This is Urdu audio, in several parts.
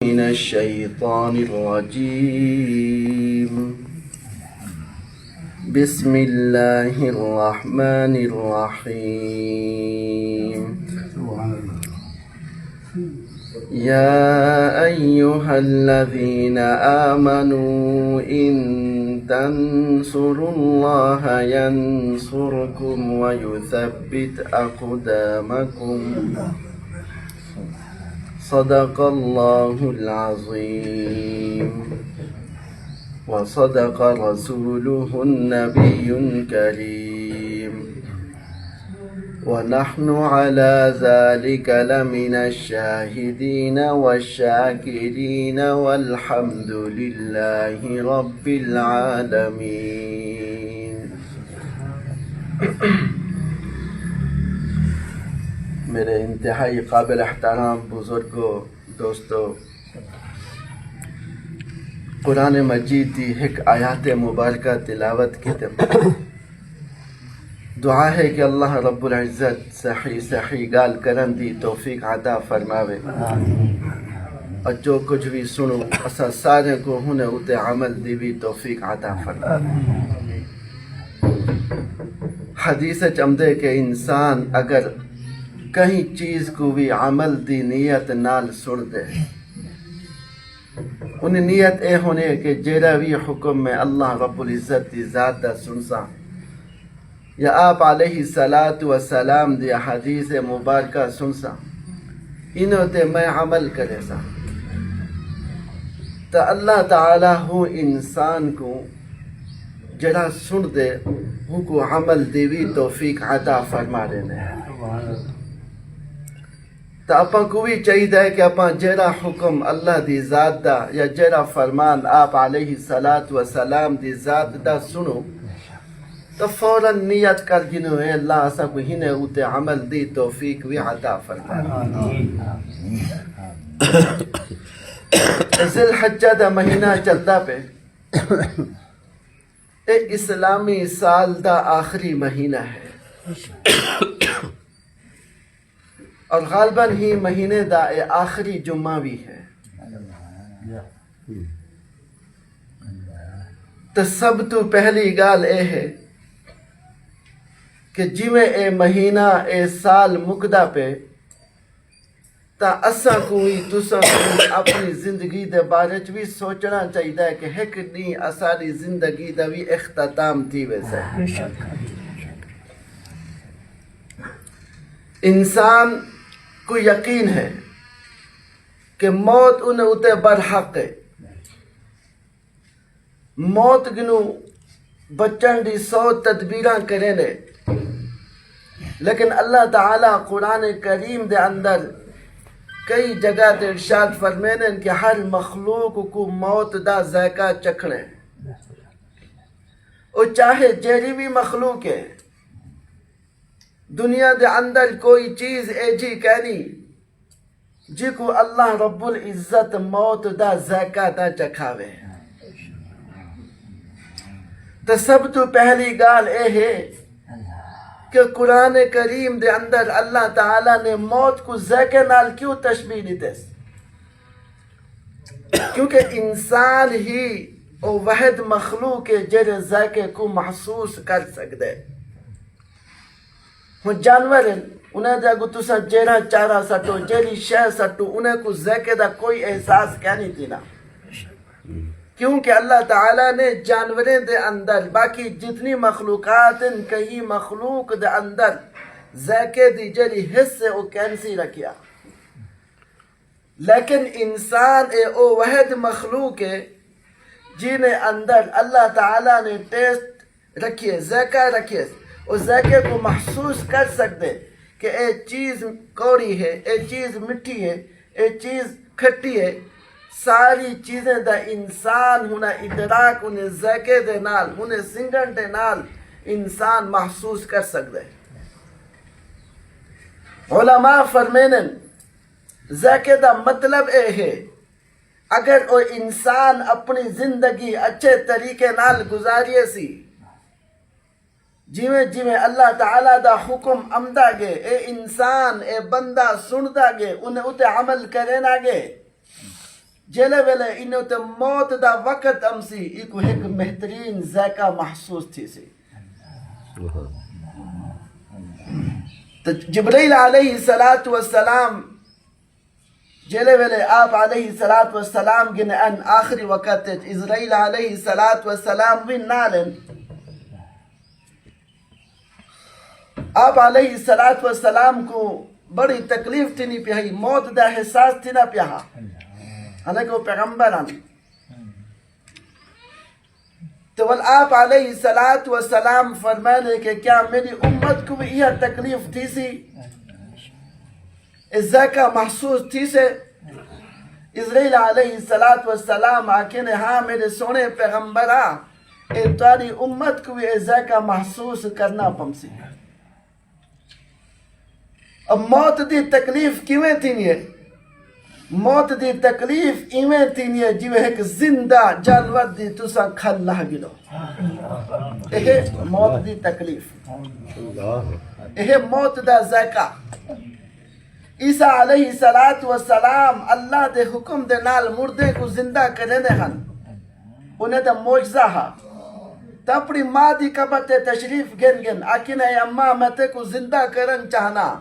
من الشيطان الرجيم بسم الله الرحمن الرحيم يا أيها الذين آمنوا إن تنصروا الله ينصركم ويثبت أقدامكم صدق الله العظيم وصدق رسوله النبي الكريم ونحن على ذلك لمن الشاهدين والشاكرين والحمد لله رب العالمين. میرے انتہائی قابل احترام بزرگوں دوستو، قرآن مجید دی ایک آیات مبارکہ تلاوت کی دعا ہے کہ اللہ رب العزت صحیح گال کرن دی توفیق عطا فرماوے، اور جو کچھ بھی سنو اسا سارے کو ہونے اتے عمل دی بھی توفیق عطا فرماوے۔ حدیث چمدے کہ انسان اگر کہیں چیز کو بھی عمل دی نیت نال سن دے، ان نیت اے ہونے کہ جیڑا بھی حکم میں اللہ رب العزت دی ذات دا سنسا یا آپ علیہ السلام دی حدیث مبارکہ سنسا انہوں تے میں عمل کرے سا، تو اللہ تعالیٰ ہو انسان کو جڑا سن دے ہو کو عمل دیوی توفیق عطا فرما دینے ہیں۔ تو اپاں کو بھی چاہیے کہ اپاں جیڑا حکم اللہ دی ذات دا یا جیڑا فرمان آپ علیہ السلام دی ذات دا سنو تو فوراً نیت کر گنو ہے اللہ اسا کو ہنے اوتے عمل دی توفیق بھی عطا فرمائے۔ ذی الحجہ دا مہینہ چلتا پہ اے اسلامی سال دا آخری مہینہ ہے، اور غالباً ہی مہینے دا اے آخری جمعہ بھی ہے۔ تو سب تو پہلی گال اے ہے کہ جویں اے مہینہ اے سال مکدا پہ تا اساں کوئی تساں کوئی اپنی زندگی دے بارے چ بھی سوچنا چاہیے کہ ایک دن اساری زندگی دا بھی اختتام تھی ویسے۔ انسان کو یقین ہے کہ موت انہیں اتے برحق ہے، موت گنو بچن دی 100 تدبیراں کریں دے، لیکن اللہ تعالیٰ قرآن کریم دے اندر کئی جگہ تے ارشاد فرمینے کہ ہر مخلوق کو موت دا ذائقہ چکھنے، اور چاہے جیڑی بھی مخلوق ہے دنیا دے اندر کوئی چیز ایجی کہنی جی کو اللہ رب العزت موت دا ذائقہ دا چکھاوے۔ تو سب تو پہلی گال اے ہے کہ قرآن کریم دے اندر اللہ تعالیٰ نے موت کو ذائقے نال کیوں تشبیہ دیتے؟ کیونکہ انسان ہی او واحد مخلوق ہے جڑے ذائقے کو محسوس کر سکتے۔ ہوں جانور انہیں دے اگو تسا جیڑا چارہ سٹو جیڑی شہ سٹو انہیں کو ذائقے دا کوئی احساس کیا نہیں تھی نا، کیونکہ اللہ تعالیٰ نے جانوریں دے اندر باقی جتنی مخلوقات ان کئی مخلوق دے اندر ذائقے دی جیڑی حصے او کینسی رکھیا، لیکن انسان اے او واحد مخلوق ہے جنہیں اندر اللہ تعالیٰ نے ٹیسٹ رکھیے ذائقہ رکھیے، اس ذائقے کو محسوس کر سکتے کہ اے چیز کوڑی ہے، اے چیز مٹھی ہے، اے چیز کھٹی ہے، ساری چیزیں دا انسان ہونا ادراک انہیں ذائقے دے نال انہیں سنگن دے نال انسان محسوس کر سکتے۔ علماء فرمینن ذائقے دا مطلب اے ہے اگر وہ انسان اپنی زندگی اچھے طریقے نال گزاریے سی، جیویں جیویں اللہ تعالیٰ دا حکم امدا گے اے انسان اے بندہ سندا گے انہیں اتے عمل کرے نہ گے جیلے ویلے انہوں تے موت دا وقت امسی ایک ایک بہترین ذائقہ محسوس تھی سی تو جبریل علیہ السلام جیلے ویلے آپ علیہ السلام گن ان آخری وقت اسرائیل علیہ السلام بھی نالن آپ علیہ السلام کو بڑی تکلیف تھی نہیں پیائی موت دا احساس تھی نہ پیاہا حالانکہ وہ پیغمبر آنے تو آپ علیہ السلام فرمانے کہ کیا میری امت کو بھی یہ تکلیف تھی سی اس ذائقہ محسوس تھی سے اسرائیل علیہ السلام آکے نے ہاں میرے سونے پیغمبرہ اے تاری امت کو بھی اس ذائقہ محسوس کرنا پمسی اب موت دی تکلیف کیویں تھی نہیں موت دی تکلیف ایویں تھی نہیں جو ایک زندہ جانور دی تسا کھل نہ گلو یہ موت دی تکلیف یہ موت دا ذائقہ عیسیٰ علیہ السلام اللہ دے حکم دے نال مردے کو زندہ کرنے ہن انہیں دا معجزہ ہا تا اپنی ماں دی قبر تے تشریف گن گن آکین اے اماں میں تے کو زندہ کرن چاہنا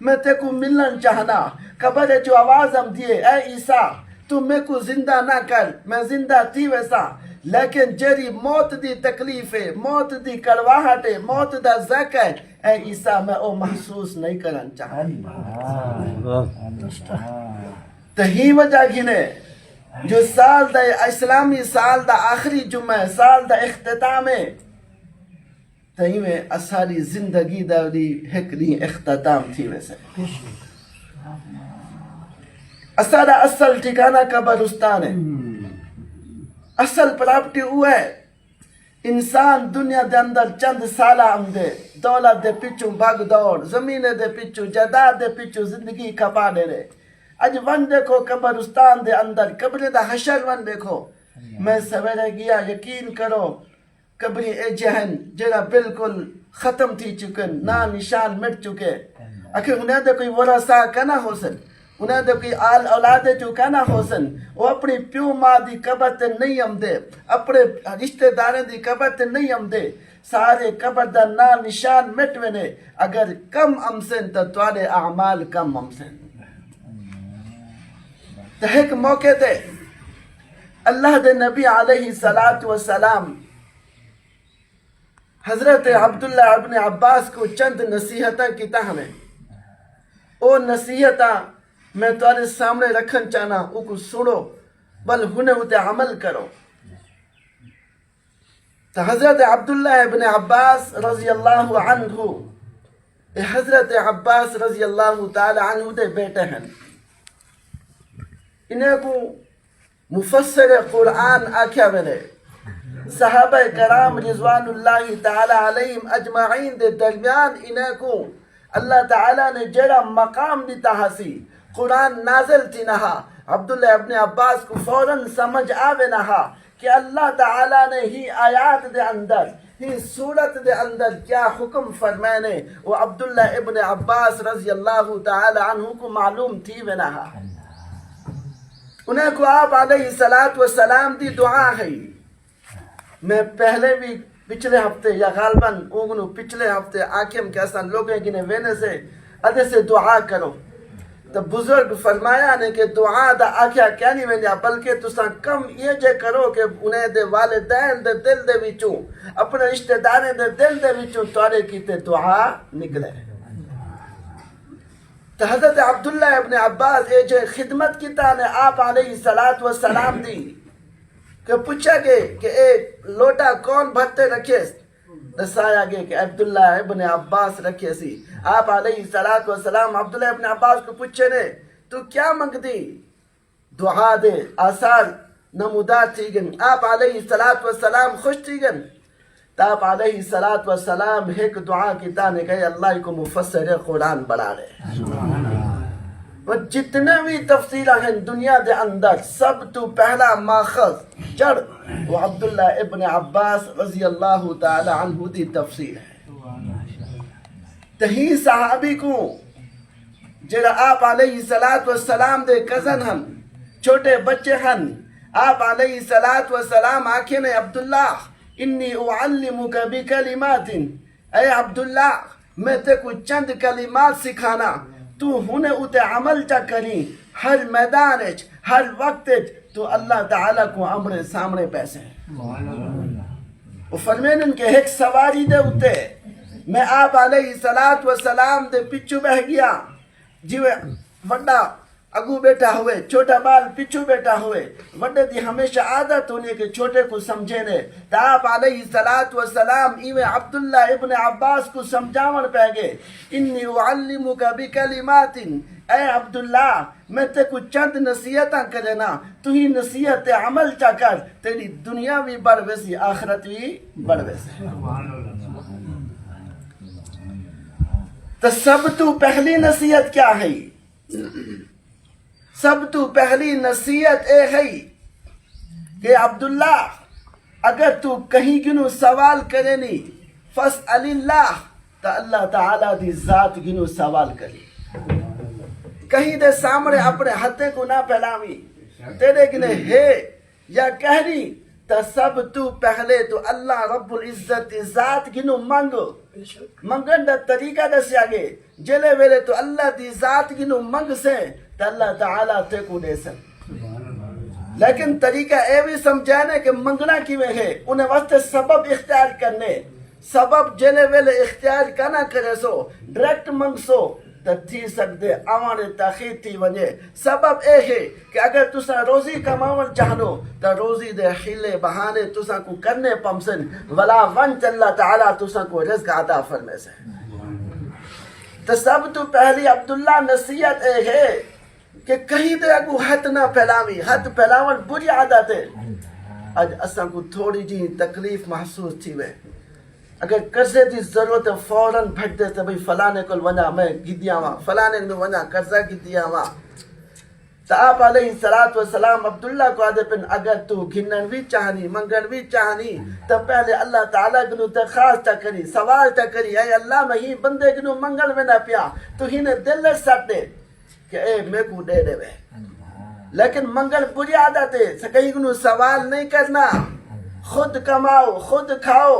میں تے کو ملن چاہنا قبر جو آواز ہم دیے اے عیسیٰ تو میں کو زندہ نہ کر میں زندہ تھی ویسا لیکن جری موت دی تکلیف ہے موت دی کڑواہٹ ہے موت دا ذائقہ ہے اے عیسیٰ میں او محسوس نہیں کرن چاہتا تہی وجہ گھنے جو سال دا اسلامی سال دا آخری جمعہ سال دا اختتام ہے تہی میں اساری زندگی دا دی حکری اختتام تھی ویسے اسارا اصل ٹھکانہ قبرستان ہے اصل پراپرٹی وہ ہے انسان دنیا دے اندر چند سالہ آمدے دولت دے پچھو بھاگ دوڑ زمین دے پچھو جائیداد دے پچھو زندگی کھپا دے رہے اج ون دیکھو قبرستان دے اندر قبر دا حشر ون دیکھو میں سویرے گیا یقین کرو قبری اے جہن جڑا بالکل ختم تھی چکن نا نشان مٹ چکے اکھر انہیں دے کوئی ورثہ کنا ہو سن انہیں دے کوئی آل اولاد جو کنا ہو سن وہ اپنی پیو ماں دی قبر تے نہیں امدے اپنے رشتہ داریں دی قبر تے نہیں امدے سارے قبر دا نا نشان مٹ وینے اگر کم امسن تو توارے اعمال کم امسن تو ایک موقع تے اللہ دے نبی علیہ السلام حضرت عبداللہ ابن عباس کو چند نصیحتاں کی ہمیں او نصیحتاں میں تمہارے سامنے رکھن چاہنا او کو سنو بل ہنے ہوتے عمل کرو تو حضرت عبداللہ ابن عباس رضی اللہ عنہ حضرت عباس رضی اللہ تعالی عنہ دے بیٹے ہیں انہیں کو مفسر قرآن آکھیا ویلے صحابہ کرام رضوان اللہ تعالی علیہم اجمعین دے درمیان انہیں کو اللہ تعالیٰ نے جڑا مقام دیتا ہسی قرآن نازل تھی نہا عبداللہ ابن عباس کو فوراً سمجھ آوے نہا کہ اللہ تعالیٰ نے ہی آیات دے اندر ہی صورت دے اندر کیا حکم فرمانے وہ عبداللہ ابن عباس رضی اللہ تعالی عنہ کو معلوم تھی وے نہا انہیں کو آپ علیہ السلام دی دعا ہے میں پہلے بھی پچھلے ہفتے یا غالباً اگنو پچھلے ہفتے آکھیم کے اصلا لوگیں گنے وینے سے ادھے سے دعا کرو تو بزرگ فرمایا نے کہ دعا دا آکھیا کیا نہیں وینیا بلکہ تساں کم یہ جے کرو کہ انہیں دے والدین دے دل دے وچوں اپنے رشتہ داریں دے دل دے وچوں توارے کیتے دعا نکلے تو حضرت عبداللہ ابن عباس اے جو خدمت کیتا نے آپ علیہ السلام دی کہ پوچھا گئے کہ ایک لوٹا کون بھرتے رکھے دسایا گئے کہ عبداللہ ابن عباس رکھے سی آپ علیہ السلام عبداللہ ابن عباس کو پوچھے نے تو کیا منگ دی دعا دے آثار نمودار تھی گن آپ علیہ السلام خوش تھی گن تو آپ علیہ السلام ایک دعا کی تانے کہے اللہ کو مفسر قرآن بڑھا رہے وہ جتنے بھی تفصیلہ ہیں دنیا دے اندر سب تو پہلا ماخذ جڑ وہ عبداللہ ابن عباس رضی اللہ تعالی عنہ دی تفصیل ہے تہی صحابی کو جڑا آپ علیہ السلام دے کزن ہم چھوٹے بچے ہن آپ علیہ الصلوۃ والسلام آکھے نے عبداللہ انی اعلمک بکلمات، اے عبداللہ میں تے کو چند کلمات سکھانا، تو ہنے اتے عمل چا کری، ہر میدان اچ ہر وقت اچ تو اللہ تعالیٰ کو امر سامنے پیسے وہ فرمین کہ ایک سواری دے اتے میں آپ علیہ الصلوۃ والسلام دے پچھو بہ گیا، جی وڈا اگو بیٹا ہوئے، چھوٹا بال پچھو بیٹا ہوئے، وڈے دی ہمیشہ عادت ہونے کہ چھوٹے کو سمجھے نے، تا آپ علیہ الصلوۃ والسلام ایویں عبداللہ ابن عباس کو سمجھاون پہ گئے، انی اعلمک بکلمات، اے عبداللہ میں تے کو چند نصیحتاں کرے نا، تو ہی نصیحت عمل چا کر، تیری دنیا بھی بڑھ ویسی آخرت بھی بڑھ ویسی۔ تو سب تو پہلی نصیحت کیا ہے؟ سب تو پہلی نصیحت اے ہے کہ عبداللہ اگر تو کہیں گنو سوال کرے نی فاسأل اللہ، تو اللہ تعالیٰ دی ذات گنو سوال کری، کہیں دے سامنے اپنے ہتھے کو نہ پھیلاوی، تیرے گنے ہے یا کہنی تو سب تو پہلے تو اللہ رب العزت ذات گنو منگو، منگن دا طریقہ دسیا گے، جلے ویلے تو اللہ دی ذات گنو منگ سے تو اللہ تعالیٰ تے کو دے سک، لیکن طریقہ اے بھی سمجھانے کہ منگنا کیویں ہے، انہیں واسطے سبب اختیار کرنے، سبب جلے ویلے اختیار کرنا کرے سو ڈائریکٹ منگ سو تو تھی سکتے آوانے تاخیر تھی ونجے۔ سبب اے ہے کہ اگر تسا روزی کماون چاہنو تو روزی دے حیلے بہانے تسا کو کرنے پمسن، ولا ونچ اللہ تعالیٰ تسا کو رزق عطا فرمے سے۔ تو سب تو پہلی عبداللہ نصیحت اے ہے کہ کہیں دے اگو ہاتھ نہ پھیلاوی، ہاتھ پھیلاون بری عادت ہے۔ اج اساں کو تھوڑی جی تکلیف محسوس تھی وے، اگر قرضے دی ضرورت فوراً بھٹ دے تو بھئی فلانے کل ونا میں گدیا ہوا، فلانے کل ونا قرضہ گدیا ہوا، تو آپ علیہ الصلوۃ والسلام عبداللہ کو آدھے پن اگر تو گھنن بھی چاہنی منگن بھی چاہنی تو پہلے اللہ تعالیٰ گنو درخواست کری، سوال کری، اے اللہ میں ہی بندے گنو منگل میں نہ پیا، تو ہی نے دل سٹ دے کہ اے میں کو دے دے وے، لیکن منگل بری عادت ہے، سکئی گنو سوال نہیں کرنا، خود کماؤ خود کھاؤ۔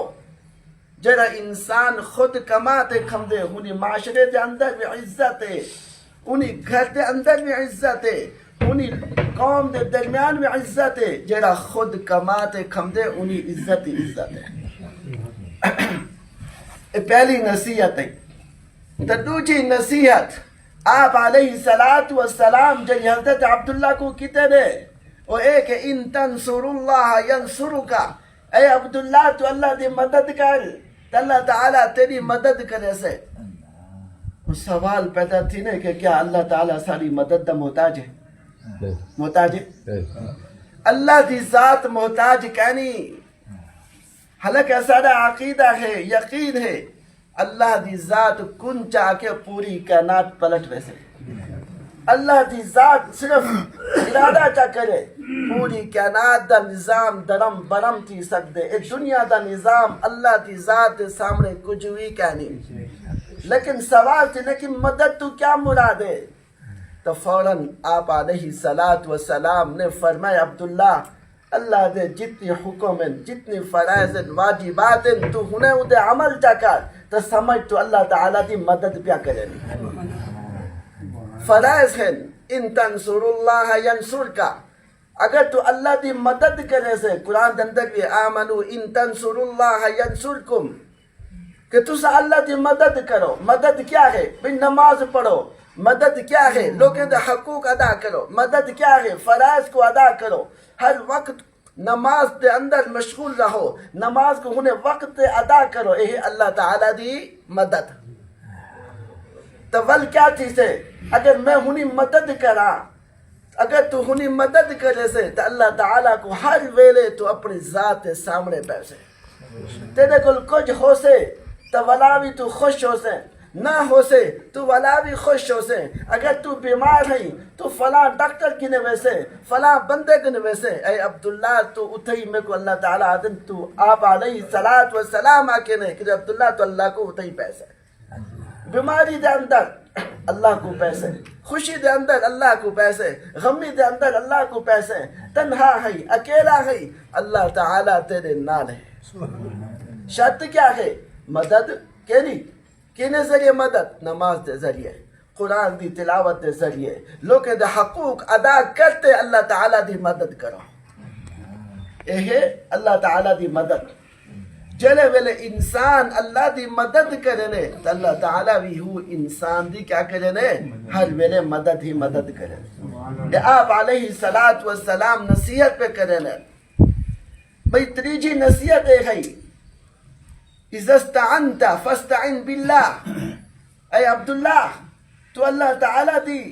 جڑا انسان خود کماتے کھمدے انہی معاشرے دے اندر بھی عزت ہے، انہی گھر دے اندر بھی عزت ہے، انہی قوم دے درمیان بھی عزت ہے، جڑا خود کماتے کھمدے انہی عزت ہی عزت ہے۔ پہلی نصیحت ہے۔ تو دوسری نصیحت آپ علیہ الصلوۃ والسلام جب حضرت عبداللہ کو کہتے دے وہ ایک ان تنصر اللہ ینصرک، اے عبداللہ تو اللہ دی مدد کر تو اللہ تعالیٰ تیری مدد کرے سے۔ سوال پیدا تھی نا کہ کیا اللہ تعالیٰ ساری مدد دا محتاج ہے؟ محتاج ہے؟ اللہ دی ذات محتاج کہنی، حالانکہ سارا عقیدہ ہے، یقین ہے اللہ دی ذات کن چاہ کے پوری کائنات پلٹ ویسے، اللہ دی ذات صرف ارادہ چاہ کرے پوری کائنات دا نظام درم برم تھی سکتے، اس دنیا دا نظام اللہ دی ذات سامنے کچھ بھی کہنی، لیکن سوال تھی لیکن مدد تو کیا مراد ہے؟ تو فوراً آپ علیہ الصلوۃ والسلام نے فرمایا عبداللہ اللہ دے جتنی حکم ہیں جتنی فرائض ہیں واجبات ہیں تو انہیں ادھے عمل چا کر تو سمجھ تو اللہ تعالیٰ دی مدد پیا کرے نہیں۔ فرائض ہیں ان تنصر اللہ ینصرک، اگر تو اللہ دی مدد کرے سے قرآن اندر بھی آمنو ان تنصر اللہ ینصرکم، کہ تسا اللہ دی مدد کرو۔ مدد کیا ہے؟ بھئی نماز پڑھو۔ مدد کیا ہے؟ لوگوں دے حقوق ادا کرو۔ مدد کیا ہے؟ فرائض کو ادا کرو، ہر وقت نماز دے اندر مشغول رہو، نماز کو انہیں وقت ادا کرو، یہ اللہ تعالیٰ دی مدد۔ تو ول کیا چیز ہے؟ اگر میں انہیں مدد کرا، اگر تو انہیں مدد کرے سے تو اللہ تعالیٰ کو ہر ویلے تو اپنی ذات سامنے بیٹھے، تیرے کل کچھ ہو سے تو ولا بھی تو خوش ہو سے، نہ ہو سے تو ولا بھی خوش ہو سے، اگر تو بیمار ہے تو فلاں ڈاکٹر کی نوے سے فلاں بندے کی نوے سے، اے عبداللہ تو اتھائی میں کو اللہ تعالیٰ آدم تو آپ علیہ الصلوۃ والسلام آکے نے کہ عبداللہ تو اللہ کو اتھائی پیسے، بیماری دے اندر اللہ کو پیسے، خوشی دے اندر اللہ کو پیسے، غمی دے اندر اللہ کو پیسے، تنہا ہے اکیلا ہے اللہ تعالیٰ تیرے نال ہے۔ شرط کیا ہے؟ مدد کیری کنے ذریعے مدد؟ نماز دے ذریعے، قرآن دی تلاوت دے ذریعے، لوگ دے حقوق ادا کرتے اللہ تعالیٰ دی مدد کرو۔ اے ہے اللہ تعالیٰ دی مدد۔ جلے ویلے انسان اللہ دی مدد کرنے تو اللہ تعالیٰ بھی ہو انسان دی کیا کرنے؟ ہر ویلے مدد ہی مدد کرنے۔ کہ آپ علیہ السلام نصیحت پہ کرنے بھئی تریجی نصیحت اے ہے اِذَا اسْتَعَنْتَ فَاسْتَعِنْ بِاللَّهِ، اے عبداللہ تو اللہ تعالیٰ دی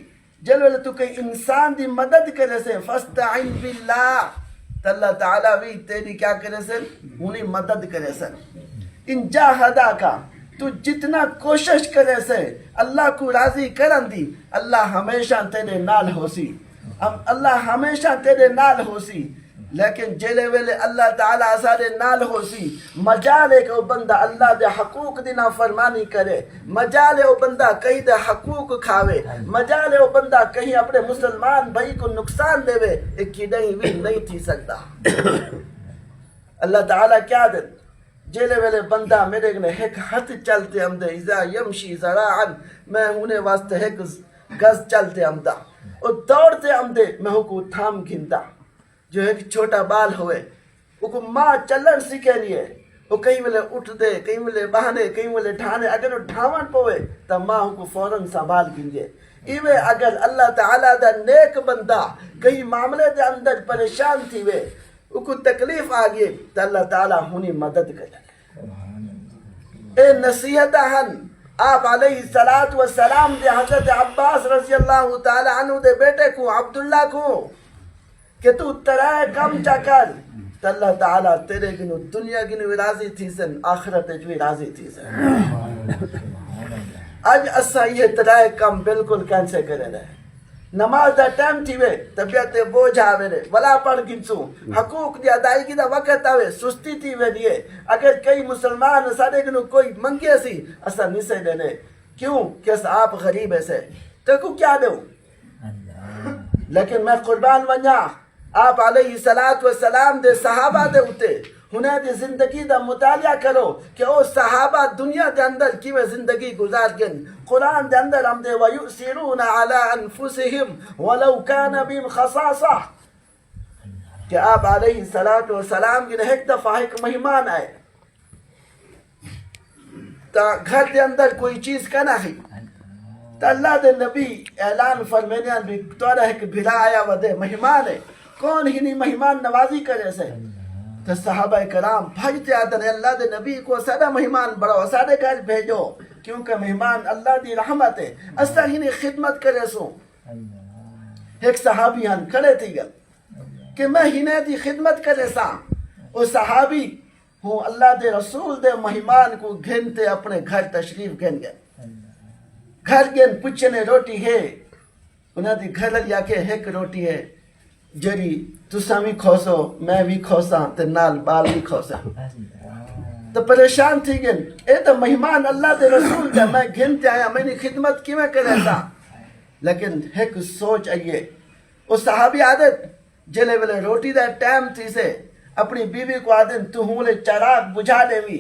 جل ویلے تو کئی انسان دی مدد کرے سے فَاسْتَعِنْ بِاللَّهِ تو اللہ تعالیٰ بھی تیری کیا کرے سے؟ انہیں مدد کرے سے۔ ان جاہدہ کا تو جتنا کوشش کرے سے اللہ کو راضی کرن دی، اللہ ہمیشہ تیرے نال ہو سی، اللہ ہمیشہ تیرے نال ہو سی۔ لیکن جیلے ویلے اللہ تعالیٰ سارے نال ہو سی، مجالے کہ وہ بندہ اللہ دے حقوق دی نافرمانی کرے، مجالے وہ بندہ کہیں دے حقوق کھاوے، مجالے وہ بندہ کہیں اپنے مسلمان بھائی کو نقصان دے وے، ایک کی نہیں تھی سکتا۔ اللہ تعالیٰ کیا دے؟ جیلے ویلے بندہ میرے گنے ایک ہاتھ چلتے ہم دے، اذا یمشی زراعن، میں انہیں واسطے ایک گز چلتے ہم دا، اور دوڑتے ہم دے میں ہوں کو تھام گھندا۔ جو ایک چھوٹا بال ہوئے وہ کو ماں چلن سکھے لیے، وہ کہیں ملے اٹھ دے، کہیں ملے بہانے، کہیں ملے ڈھانے، اگر وہ ڈھاون پوے تو ماں کو فوراں سنبھال گنجے۔ ایوے اگر اللہ تعالیٰ دا نیک بندہ کہیں معاملے دے اندر پریشان تھی وے، وہ کو تکلیف آگئے تو اللہ تعالیٰ ہونی مدد کرے۔ اے نصیحت ہن آپ علیہ السلام دے حضرت عباس رضی اللہ تعالیٰ عنہ دے بیٹے کو عبداللہ کو کہ تو ترائے کم چکر تو اللہ تعالیٰ تیرے گنو دنیا گنو بھی راضی تھی سن، آخرت بھی راضی تھی سن۔ آج اسا یہ ترائے کم بالکل کینسے کرے رہے، نماز دا ٹائم تھی وے طبیعت بوجھ آوے رہے، ولا پڑھ گنسوں، حقوق دی ادائیگی دا وقت آوے سستی تھی وے لیے، اگر کئی مسلمان سارے گنو کوئی منگے سی اسا نسے دینے، کیوں کہ آپ غریب ایسے تو کو کیا دو؟ لیکن میں قربان ونجا آپ علیہ السلام دے صحابہ دے ہوتے انہیں دی زندگی دا مطالعہ کرو کہ وہ صحابہ دنیا دے اندر کیویں زندگی گزار گن۔ قرآن دے اندر ہم دے وَيُؤْثِرُونَ عَلَىٰ أَنفُسِهِمْ وَلَوْ كَانَ بِهِمْ خَصَاصَةٌ کہ آپ علیہ السلام کی ایک دفعہ ایک مہمان آئے تا گھر دے اندر کوئی چیز کا نہ ہی تا اللہ دے نبی اعلان فرمینیان بھی توڑا ایک بھلا آیا ودے مہمان ہے، کون ہی نہیں مہمان نوازی کرے سے؟ تو صحابہ کرام بھاجتے آتے ہیں اللہ دے نبی کو سادہ مہمان بڑھو، سادہ گھر بھیجو، کیونکہ مہمان اللہ دی رحمت ہے، اسا ہی نہیں خدمت کرے سو۔ ایک صحابی ہن کھڑے تھی گل کہ میں ہی نہیں دی خدمت کرے سا، وہ صحابی ہوں اللہ دے رسول دے مہمان کو گھنتے اپنے گھر تشریف گھن گئے، گھر گھن پچھنے روٹی ہے، انہاں دی گھر لیا کہ ایک روٹی ہے جری تساں بھی کھوسو میں بھی کھوساں تے نال بال بھی کھوساں، تو پریشان تھی گن اے تو مہمان اللہ دے رسول دے میں گھنتے آیا میں نے خدمت کی میں کرے تھا۔ لیکن ایک سوچ آئیے وہ صحابی عادت جلے ویلے روٹی دا ٹائم تھی سے اپنی بیوی کو عادت تو ہوں لے چراغ بجھا دے وی،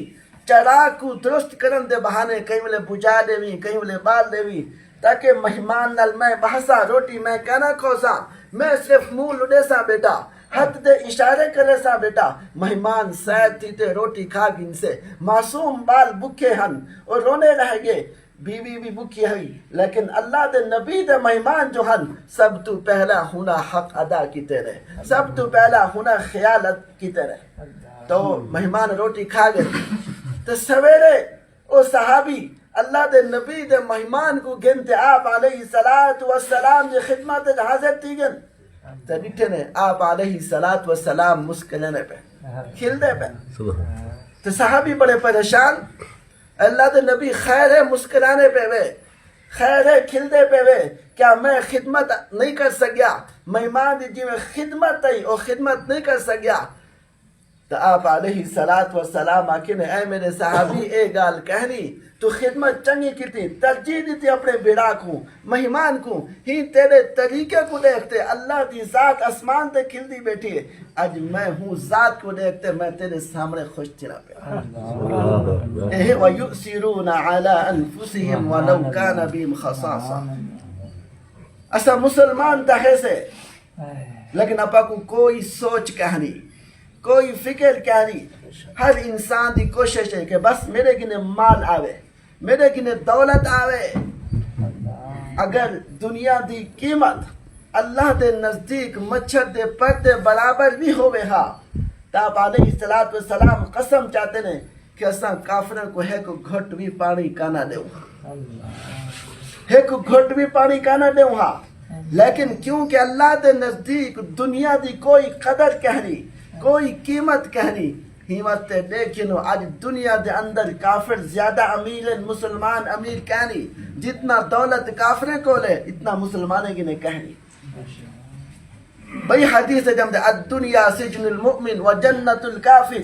چراغ کو درست کرن دے بہانے کہیں ملے بجھا دے وی کہیں ملے بال دے وی تاکہ مہمان نال میں بحثا روٹی میں کہنا کھوسا، میں صرف منہ لڑے سا بیٹا، ہاتھ دے اشارے کرے سا بیٹا، مہمان سید تھی تے روٹی کھا گن سے، معصوم بال بکھے ہن اور رونے رہ گئے، بیوی بھی بکھی ہوئی، لیکن اللہ دے نبی دے مہمان جو ہن سب تو پہلا ہونا حق ادا کیتے رہے، سب تو پہلا ہونا خیالت کیتے رہے۔ تو مہمان روٹی کھا گئے تو سویرے او صحابی اللہ دے نبی دے مہمان کو گنتے آپ علیہ السلام دے خدمت حاضر تھی گن تو ڈٹھے نے آپ علیہ السلام مسکرانے پہ کھل دے پہ، تو صحابی بڑے پریشان، اللہ دے نبی خیر ہے مسکرانے پہ وے، خیر ہے کھل دے پہ وے، کیا میں خدمت نہیں کر سکیا؟ مہمان دی جی میں خدمت آئی اور خدمت نہیں کر سکیا تو آپ علیہ الصلوۃ والسلام آکھے نے اے میرے صحابی اے گال کہنی تو خدمت چنگی کیتی ترجیح دیتی اپنے بیڑا کو مہمان کو ہی تیرے طریقے کو دیکھتے اللہ دی ذات اسمان تے کھلتی بیٹھی ہے اج میں ہوں ذات کو دیکھتے میں تیرے سامنے خوش چلا پیا اے وَيُؤْثِرُونَ عَلَىٰ أَنفُسِهِمْ وَلَوْ كَانَ بِهِمْ خَصَاصَةٌ اسا مسلمان تہے سے لیکن اپا کو کوئی سوچ کہنی کوئی فکر کہنی ہر انسان دی کوشش ہے کہ بس میرے گنے مال آوے میرے گنے دولت آوے اگر دنیا دی قیمت اللہ دے نزدیک مچھر دے پردے برابر بھی ہوئے ہاں تو آپ علیہ الصلوۃ والسلام قسم چاہتے ہیں کہ اساں کافروں کو ہے کو گھٹ بھی پانی کانا دے ہے کو گھٹ بھی پانی کانا دے ہاں لیکن کیونکہ اللہ دے نزدیک دنیا دی کوئی قدر کہنی کوئی قیمت کہنی ہمت دیکھنو آج دنیا دے اندر کافر زیادہ امیر ہیں مسلمان امیر کہنی جتنا دولت کافریں کو لے اتنا مسلمانے کی نے کہنی بھئی حدیث ہے جمدے الدنیا سجن المؤمن و جنت الکافر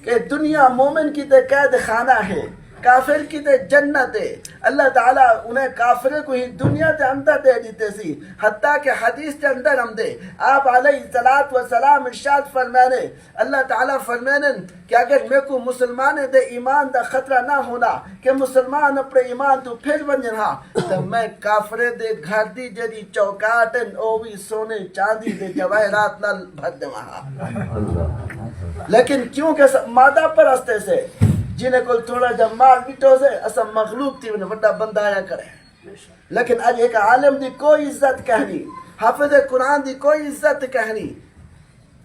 کہ دنیا مومن کی تے قید خانہ ہے کافر کی تے جنت ہے اللہ تعالیٰ انہیں کافر کو ہی دنیا دے اندر دے دیتے سی حتیٰ کہ حدیث کے اندر ہم دے آپ علیہ الصلوۃ والسلام ارشاد فرمانے اللہ تعالیٰ فرمانے کہ اگر میں کو مسلمان دے ایمان دا خطرہ نہ ہونا کہ مسلمان اپنے ایمان تو پھر بن جنا تو میں کافر دے گھر دی جدی چوکاٹن او بھی سونے چاندی دے جواہرات نہ بھر دے وہاں لیکن کیونکہ مادہ پرستے سے جنہیں کو تھوڑا جب مال بیٹھو سے اسا مغلوب تھی انہیں بڑا بندہ آیا کرے لیکن آج ایک عالم دی کوئی عزت کہنی حافظ قرآن دی کوئی عزت کہنی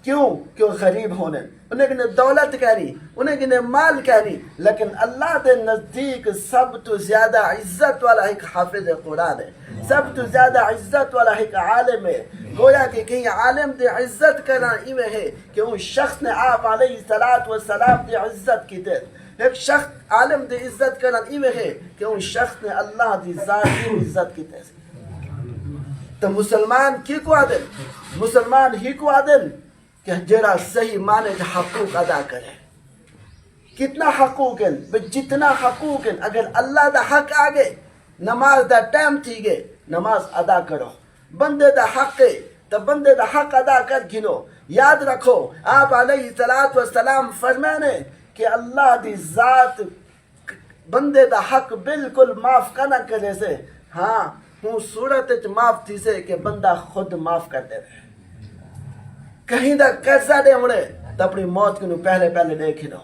کیوں غریب ہونے انہیں کنے دولت کہنی انہیں کنے مال کہنی لیکن اللہ دے نزدیک سب تو زیادہ عزت والا ایک حافظ قرآن ہے سب تو زیادہ عزت والا ایک عالم ہے گویا کہ کہیں عالم دے عزت کرنا ایویں ہے کہ ان شخص نے آپ علیہ الصلوۃ والسلام دی عزت کی دے ایک شخص عالم دی عزت کرنا ایویں ہے کہ ان شخص نے اللہ دی ذات کی عزت کی دے تو مسلمان کی کو عادل مسلمان ہی کو عادل کہ جرا صحیح معنی حقوق ادا کرے کتنا حقوق ہیں جتنا حقوق ہیں اگر اللہ دا حق آگے نماز دا ٹائم تھی گے نماز ادا کرو بندے دا حق ہے تو بندے دا حق ادا کر گنو یاد رکھو آپ علیہ الصلوۃ والسلام فرمانے کہ اللہ دی ذات بندے دا حق بالکل معاف کرنا کرے سے ہاں ہوں صورت معاف تھی سے کہ بندہ خود معاف کر دے رہے کہیں دا قرضہ دے مڑے تو اپنی موت کو پہلے دیکھ لو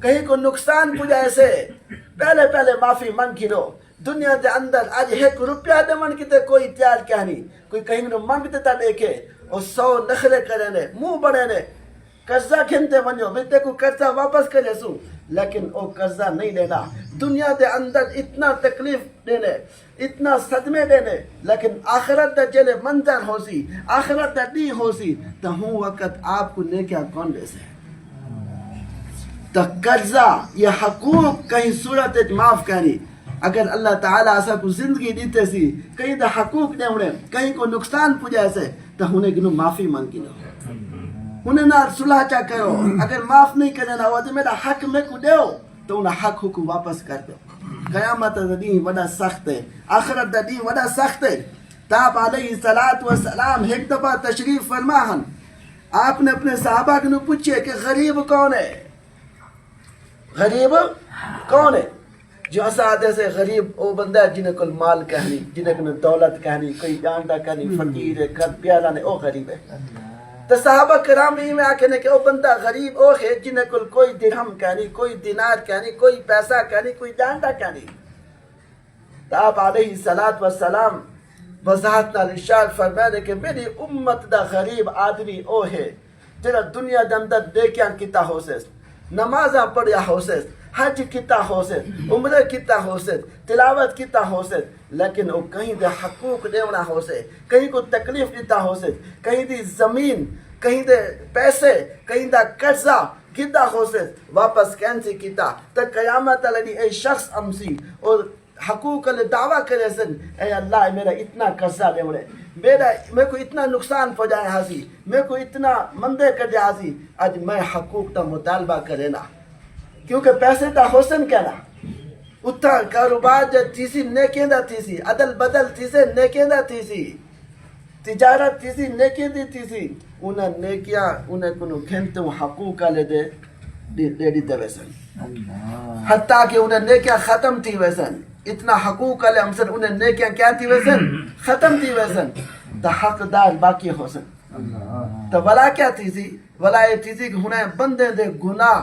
کہیں کو نقصان پجائے سے پہلے معافی منگ لو دنیا دے اندر آج 1 روپیہ دے من کی تے کوئی تیار کیا نہیں کوئی کہیں نو منگ دیتا دیکھے اور 100 نخرے کرے نے منہ بڑے نے قرضہ کھنتے ونجو بیٹے کو قرضہ واپس کرے سو لیکن او قرضہ نہیں لینا دنیا دے اندر اتنا تکلیف دینے اتنا صدمے دینے لیکن آخرت دا جلے منظر ہو سی آخرت دا دی ہو سی تو ہوں وقت آپ کو نیکیاں کون دے سے تو قرضہ یہ حقوق کہیں صورت معاف کرنی اگر اللہ تعالیٰ ایسا کو زندگی دیتے سی کہیں دا حقوق دے انہیں کہیں کو نقصان پجائے سے تو انہیں کنو معافی مانگی لو انہیں نہ صلح چا کرو اگر معاف نہیں کرے نا وہ میرا حق میں کو دیو تو انہیں حق کو واپس کر دو قیامت دا دین وڈا سخت ہے آخرت دا دین وڈا سخت ہے تاب علیہ الصلوۃ والسلام ایک دفعہ تشریف فرماہن آپ نے اپنے صحابہ کو پوچھے کہ غریب کون ہے غریب کون ہے جو اسادے سے غریب او بندہ جنہیں کل مال کہنی جنہیں کل دولت کہنی کوئی جانتا کہنی فقیر ہے گھر پیارا نے او غریب ہے تو صحابہ کرام بھی میں آکھنے کہ او بندہ غریب او ہے جنہیں کل کوئی درہم کہنی کوئی دینار کہنی کوئی پیسہ کہنی کوئی جانتا کہنی تو آپ علیہ الصلوۃ والسلام وضاحت نال ارشاد فرمانے کہ میری امت دا غریب آدمی او ہے جنہیں دنیا دے اندر دیکھیاں کتا ہو سے نمازاں پڑھیا ہو سے حج کتا ہو سے عمرہ کتا ہو سے تلاوت کتا ہو سے لیکن وہ کہیں دے حقوق دیونا ہو سے کہیں کو تکلیف دیتا ہو سے کہیں دی زمین کہیں دے پیسے کہیں دا قرضہ کتا ہو سے واپس کینسی کتا تو قیامت علی اے شخص امسی اور حقوق کا دعویٰ کرے سن اے اللہ میرا اتنا قرضہ دے مڑے میرے کو اتنا نقصان پہنچائے حاضی میرے کو اتنا مندے کر جائے حاضی آج میں حقوق کا مطالبہ کرے نا کیونکہ پیسے تا حسن کہنا اتنا کاروبار جو تیسی نیکیندہ تیسی عدل بدل تیسے نیکیندہ تیسی تجارت تیسی نیکیندی تیسی انہیں نیکیاں انہیں کنو کھنتے ہوں حقوق کا لے دے دیتے ویسن حتیٰ کہ انہیں نیکیاں ختم تھی ویسن اتنا حقوق علیہ ہم سن انہیں نیکیاں کیا تھی ویسن ختم تھی ویسن تا حقدار باقی ہو سن تا ولا کیا تھی سی ولا یہ تھی سی کہ انہیں بندے دے گناہ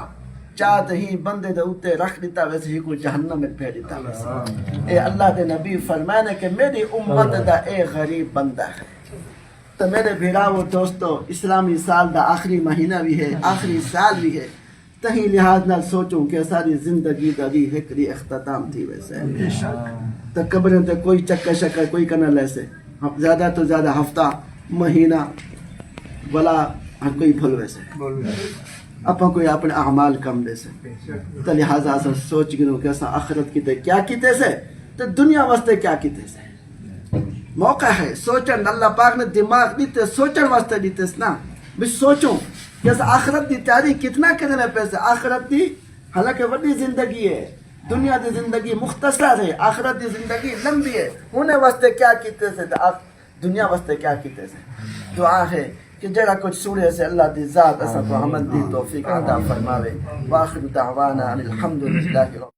چاہت ہی بندے دے اوتے رکھ دیتا ویسے ہی کو جہنم میں پھیر دیتا ویسے اے اللہ دے نبی فرمانے کہ میری امت دا اے غریب بندہ ہے تو میرے بھیراو دوستو اسلامی سال دا آخری مہینہ بھی ہے آخری سال بھی ہے تہیں لحاظ نہ سوچوں کہ ساری زندگی دا بھی ہکری اختتام تھی ویسے تو قبریں تے کوئی چکر شکر کوئی کرنا لیسے زیادہ تو زیادہ ہفتہ مہینہ بلا ہر کوئی بھول ویسے اپن کوئی اپنے اعمال کم دے سے تو لہٰذا اصلا سوچ گنو کہ اصلا آخرت کی تے کیا کیتے سے تو دنیا واسطے کیا کیتے سے موقع ہے سوچن اللہ پاک نے دماغ دیتے سوچن واسطے دیتے نا بھی سوچوں کہ آخرت دی تیاری کتنا کرنے پیسے آخرت دی حالانکہ وڈی زندگی ہے دنیا دی زندگی مختصر ہے آخرت دی زندگی لمبی ہے انہیں واسطے کیا کیتے سے دنیا واسطے کیا کیتے سے دعا ہے کہ جڑا کچھ سورے سے اللہ دی ذات اصلا کو حمد دی توفیق عطا فرماوے واخر دعوانا الحمدللہ